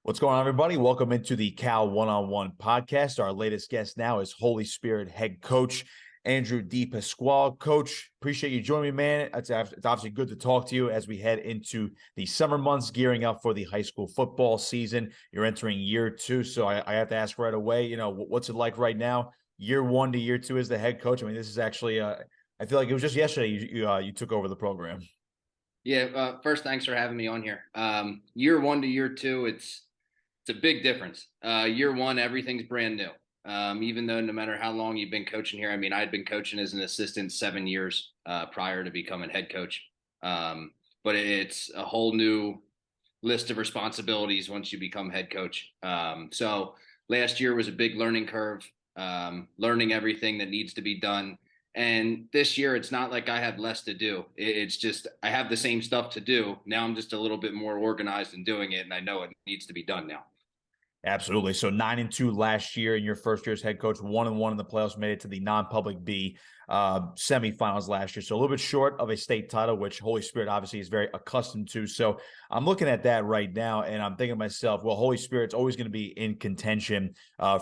What's going on, everybody? Welcome into the Cal One-on-One podcast. Our latest guest now is Holy Spirit head coach Andrew DiPasquale. Coach, appreciate you joining me, man. It's obviously good to talk to you as we head into the summer months, gearing up for the high school football season. You're entering year two, so I have to ask right away, what's it like right now, year one to year two as the head coach? I mean, this is actually, I feel like it was just yesterday you took over the program. Yeah, first, thanks for having me on here. Year one to year two, it's a big difference. Year one, everything's brand new. Even though no matter how long you've been coaching here, I mean, I had been coaching as an assistant 7 years prior to becoming head coach. But it's a whole new list of responsibilities once you become head coach. So last year was a big learning curve, learning everything that needs to be done. And this year, it's not like I have less to do. It's just I have the same stuff to do. Now I'm just a little bit more organized in doing it, and I know it needs to be done now. Absolutely. So 9-2 last year in your first year as head coach, 1-1 in the playoffs, made it to the non-public B semifinals last year. So a little bit short of a state title, which Holy Spirit obviously is very accustomed to. So I'm looking at that right now, and I'm thinking to myself, well, Holy Spirit's always going to be in contention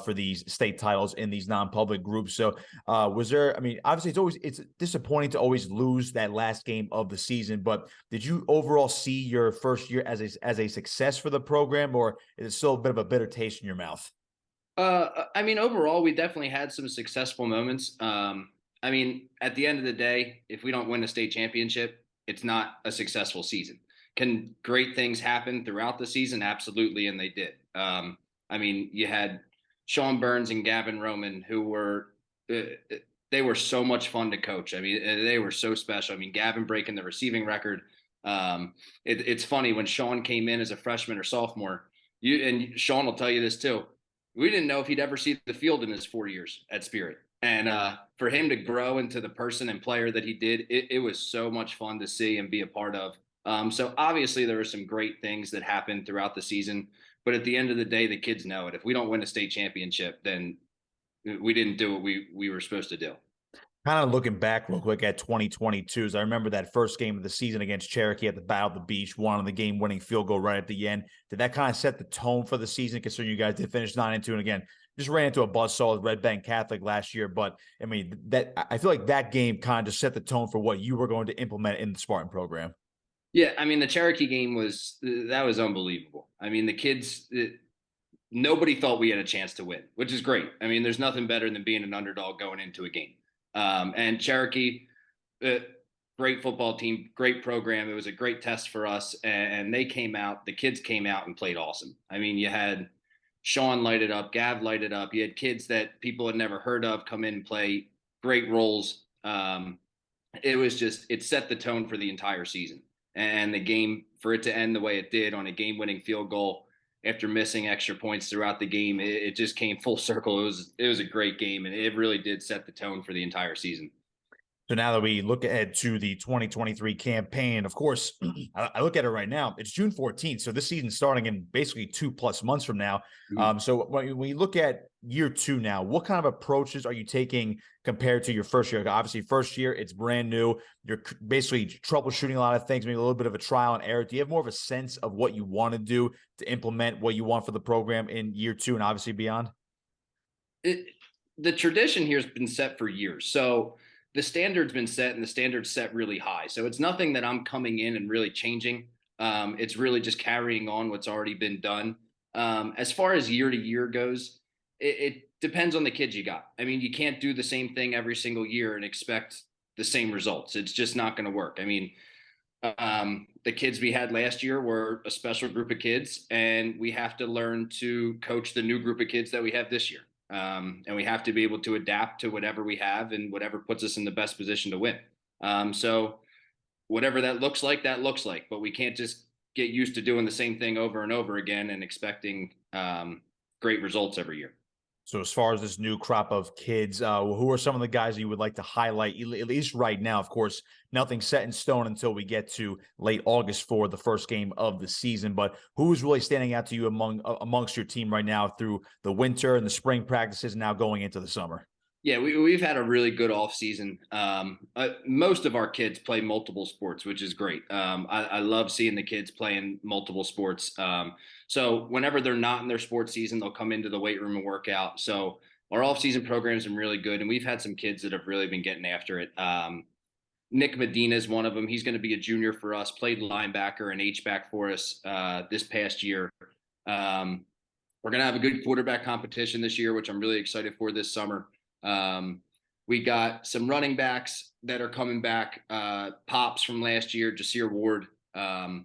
for these state titles in these non-public groups. So was there? I mean, obviously it's disappointing to always lose that last game of the season, but did you overall see your first year as a success for the program, or is it still a bit of a bitter taste in your mouth? I mean, overall, we definitely had some successful moments. I mean, at the end of the day, if we don't win a state championship, it's not a successful season. Can great things happen throughout the season? Absolutely, and they did. I mean, you had Sean Burns and Gavin Roman, who were they were so much fun to coach. I mean, they were so special. I mean, Gavin breaking the receiving record. It's funny when Sean came in as a freshman or sophomore. And Sean will tell you this too. We didn't know if he'd ever see the field in his 4 years at Spirit. And for him to grow into the person and player that he did, it was so much fun to see and be a part of. So obviously there were some great things that happened throughout the season. But at the end of the day, the kids know it. If we don't win a state championship, then we didn't do what we were supposed to do. Kind of looking back real quick at 2022, as I remember that first game of the season against Cherokee at the Battle of the Beach, won on the game-winning field goal right at the end. Did that kind of set the tone for the season, considering you guys did finish 9-2, and again, just ran into a buzzsaw with Red Bank Catholic last year? But I mean, that I feel like that game kind of just set the tone for what you were going to implement in the Spartan program. Yeah, I mean, the Cherokee game was unbelievable. I mean, the kids. Nobody thought we had a chance to win, which is great. I mean, there's nothing better than being an underdog going into a game. And Cherokee, great football team, great program. It was a great test for us. And they came out, the kids came out and played awesome. I mean, you had Sean light it up, Gav light it up. You had kids that people had never heard of come in and play great roles. It set the tone for the entire season. And the game, for it to end the way it did on a game-winning field goal after missing extra points throughout the game, it just came full circle. It was a great game, and it really did set the tone for the entire season. So now that we look ahead to the 2023 campaign, of course, I look at it right now. It's June 14th. So this season's starting in basically 2+ months from now. So when we look at year two now, what kind of approaches are you taking compared to your first year? Obviously, first year, it's brand new. You're basically troubleshooting a lot of things, maybe a little bit of a trial and error. Do you have more of a sense of what you want to do to implement what you want for the program in year two and obviously beyond? The tradition here has been set for years. So the standard's been set, and the standard's set really high. So it's nothing that I'm coming in and really changing. It's really just carrying on what's already been done. As far as year to year goes, it depends on the kids you got. I mean, you can't do the same thing every single year and expect the same results. It's just not going to work. I mean, the kids we had last year were a special group of kids, and we have to learn to coach the new group of kids that we have this year. And we have to be able to adapt to whatever we have and whatever puts us in the best position to win. So whatever that looks like, but we can't just get used to doing the same thing over and over again and expecting great results every year. So as far as this new crop of kids, who are some of the guys you would like to highlight, at least right now? Of course, nothing set in stone until we get to late August for the first game of the season. But who is really standing out to you amongst your team right now through the winter and the spring practices and now going into the summer? Yeah, we've had a really good off season. Most of our kids play multiple sports, which is great. I love seeing the kids playing multiple sports. So whenever they're not in their sports season, they'll come into the weight room and work out. So our off season programs are really good, and we've had some kids that have really been getting after it. Nick Medina is one of them. He's going to be a junior for us. Played linebacker and H back for us this past year. Um, we're going to have a good quarterback competition this year, which I'm really excited for this summer. We got some running backs that are coming back, Pops from last year, Jasir Ward. And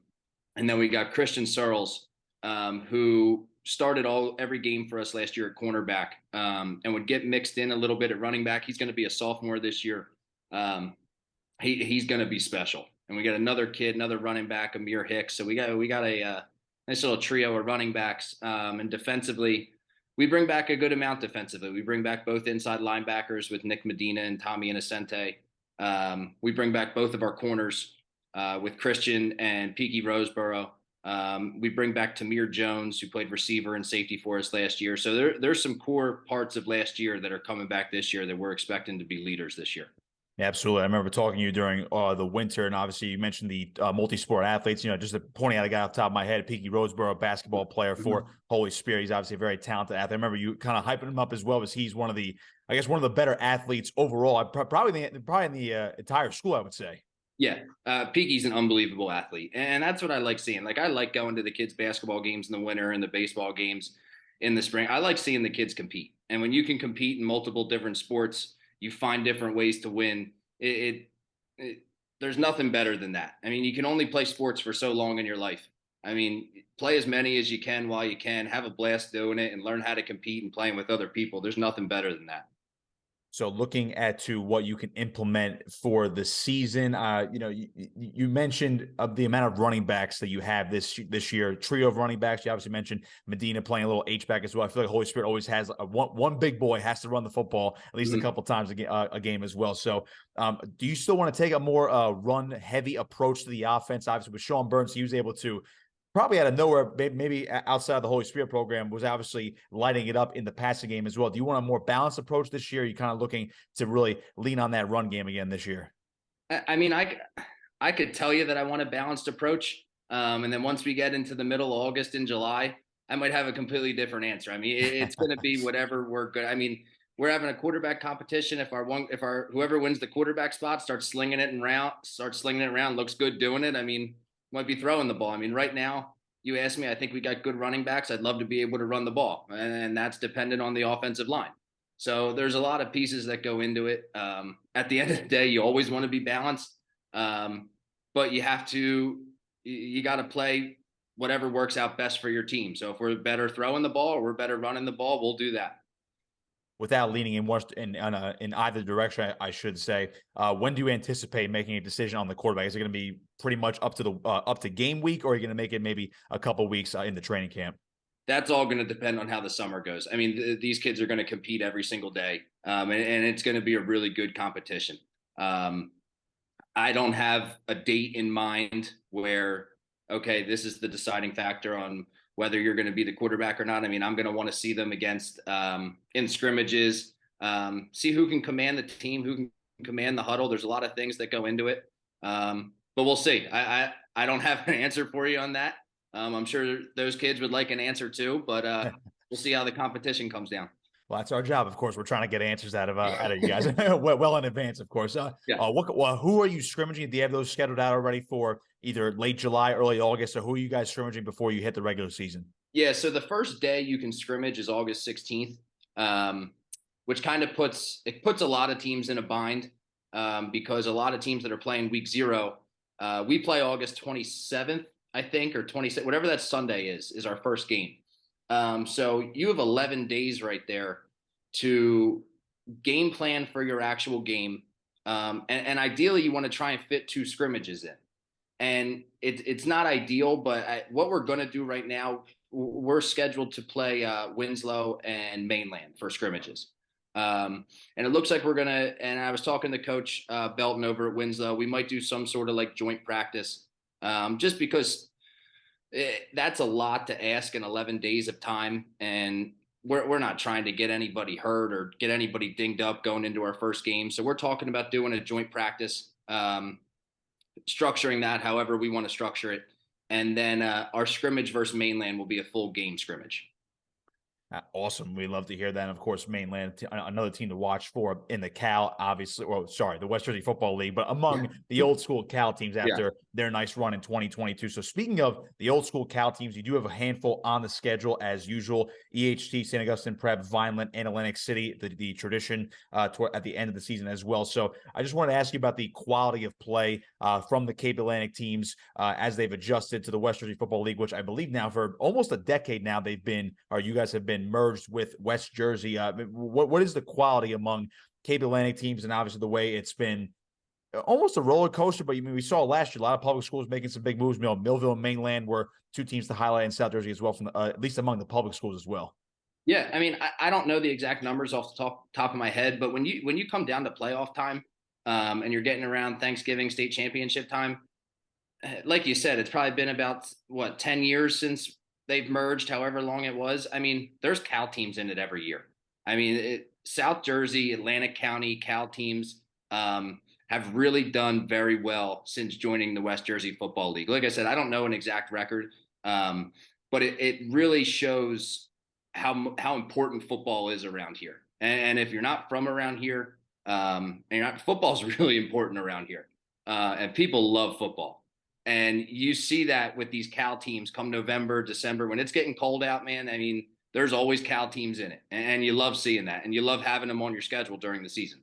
then we got Christian Searles, who started every game for us last year at cornerback, and would get mixed in a little bit at running back. He's going to be a sophomore this year. He's going to be special. And we got another kid, another running back, Amir Hicks. So we got a nice little trio of running backs. And defensively, we bring back a good amount defensively. We bring back both inside linebackers with Nick Medina and Tommy Innocente. We bring back both of our corners with Christian and Peaky Roseboro. We bring back Tamir Jones, who played receiver and safety for us last year. So there's some core parts of last year that are coming back this year that we're expecting to be leaders this year. Yeah, absolutely. I remember talking to you during the winter, and obviously you mentioned the multi-sport athletes. Just pointing out a guy off the top of my head, Peaky Roseboro, basketball player for Holy Spirit. He's obviously a very talented athlete. I remember you kind of hyping him up as well, as he's one of the, I guess, one of the better athletes overall. Probably in the entire school, I would say. Yeah, Peaky's an unbelievable athlete, and that's what I like seeing. Like I like going to the kids' basketball games in the winter and the baseball games in the spring. I like seeing the kids compete, and when you can compete in multiple different sports, you find different ways to win. There's nothing better than that. I mean, you can only play sports for so long in your life. I mean, play as many as you can while you can, have a blast doing it, and learn how to compete and playing with other people. There's nothing better than that. So looking at to what you can implement for the season, you mentioned the amount of running backs that you have this year, trio of running backs. You obviously mentioned Medina playing a little H back as well. I feel like Holy Spirit always has one big boy has to run the football at least a couple times a game as well. So do you still want to take a more run heavy approach to the offense? Obviously with Sean Burns, he was able to probably out of nowhere, maybe outside of the Holy Spirit program, was obviously lighting it up in the passing game as well. Do you want a more balanced approach this year? Are you kind of looking to really lean on that run game again this year? I mean, I could tell you that I want a balanced approach. And then once we get into the middle of August and July, I might have a completely different answer. I mean, it's going to be whatever we're good. I mean, we're having a quarterback competition. If whoever wins the quarterback spot starts slinging it around, looks good doing it. I mean, might be throwing the ball. I mean, right now, you ask me, I think we got good running backs. I'd love to be able to run the ball, and that's dependent on the offensive line. So there's a lot of pieces that go into it. At the end of the day, you always want to be balanced, but you got to play whatever works out best for your team. So if we're better throwing the ball or we're better running the ball, we'll do that. Without leaning in either direction, I should say, when do you anticipate making a decision on the quarterback? Is it going to be pretty much up to game week, or are you going to make it maybe a couple weeks in the training camp? That's all going to depend on how the summer goes. I mean, these kids are going to compete every single day, and it's going to be a really good competition. I don't have a date in mind where, okay, this is the deciding factor on whether you're going to be the quarterback or not. I mean, I'm going to want to see them against in scrimmages, see who can command the team, who can command the huddle. There's a lot of things that go into it, but we'll see. I don't have an answer for you on that. I'm sure those kids would like an answer too, but we'll see how the competition comes down. Well, that's our job, of course. We're trying to get answers out of you guys well in advance, of course. Yeah. Who are you scrimmaging? Do you have those scheduled out already for either late July, early August, or who are you guys scrimmaging before you hit the regular season? Yeah, so the first day you can scrimmage is August 16th, which kind of puts a lot of teams in a bind because a lot of teams that are playing week 0, we play August 27th, I think, or 26th, whatever that Sunday is our first game. So you have 11 days right there to game plan for your actual game. And ideally you want to try and fit 2 scrimmages in. And it's not ideal, but what we're going to do right now, we're scheduled to play Winslow and Mainland for scrimmages. And it looks like we're going to, and I was talking to Coach Belton over at Winslow, we might do some sort of like joint practice just because that's a lot to ask in 11 days of time. And we're not trying to get anybody hurt or get anybody dinged up going into our first game. So we're talking about doing a joint practice, structuring that however we want to structure it. And then our scrimmage versus Mainland will be a full game scrimmage. Awesome. We love to hear that. And of course, Mainland, another team to watch for in the Cal, obviously, well, sorry, the West Jersey Football League, but among the old school Cal teams after their nice run in 2022. So speaking of the old school Cal teams, you do have a handful on the schedule as usual. EHT, St. Augustine Prep, Vineland, and Atlantic City, the tradition at the end of the season as well. So I just wanted to ask you about the quality of play from the Cape Atlantic teams as they've adjusted to the West Jersey Football League, which I believe now for almost a decade now you guys have been merged with West Jersey. What is the quality among Cape Atlantic teams, and obviously the way it's been almost a roller coaster? But we saw last year a lot of public schools making some big moves. Millville and Mainland were two teams to highlight in South Jersey as well, from at least among the public schools as well. Yeah, I mean, I don't know the exact numbers off the top of my head, but when you come down to playoff time, and you're getting around Thanksgiving state championship time, like you said, it's probably been about 10 years since they've merged, however long it was. I mean, there's Cal teams in it every year. I mean, South Jersey, Atlantic County Cal teams have really done very well since joining the West Jersey Football League. Like I said, I don't know an exact record, but it really shows how important football is around here. And if you're not from around here, football is really important around here, and people love football. And you see that with these Cal teams come November, December, when it's getting cold out, man. I mean, there's always Cal teams in it. And you love seeing that. And you love having them on your schedule during the season.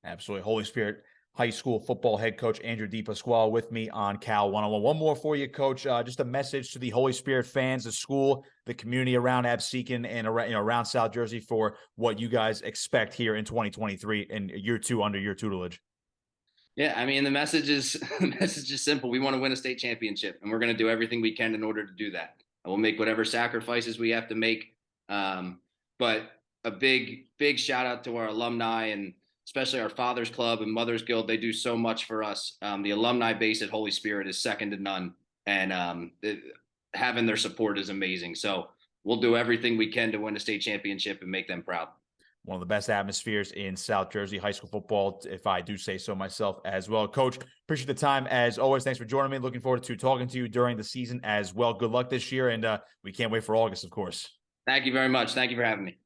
Absolutely. Holy Spirit High School football head coach Andrew DiPasquale with me on Cal 101. One more for you, Coach. Just a message to the Holy Spirit fans, the school, the community around Absecon and around South Jersey for what you guys expect here in 2023 and year two under your tutelage. Yeah, I mean, the message is simple. We want to win a state championship, and we're going to do everything we can in order to do that. And we'll make whatever sacrifices we have to make. But a big shout out to our alumni, and especially our Fathers Club and Mothers Guild. They do so much for us. The alumni base at Holy Spirit is second to none, and having their support is amazing. So we'll do everything we can to win a state championship and make them proud. One of the best atmospheres in South Jersey high school football, if I do say so myself as well. Coach, appreciate the time as always. Thanks for joining me. Looking forward to talking to you during the season as well. Good luck this year, and we can't wait for August, of course. Thank you very much. Thank you for having me.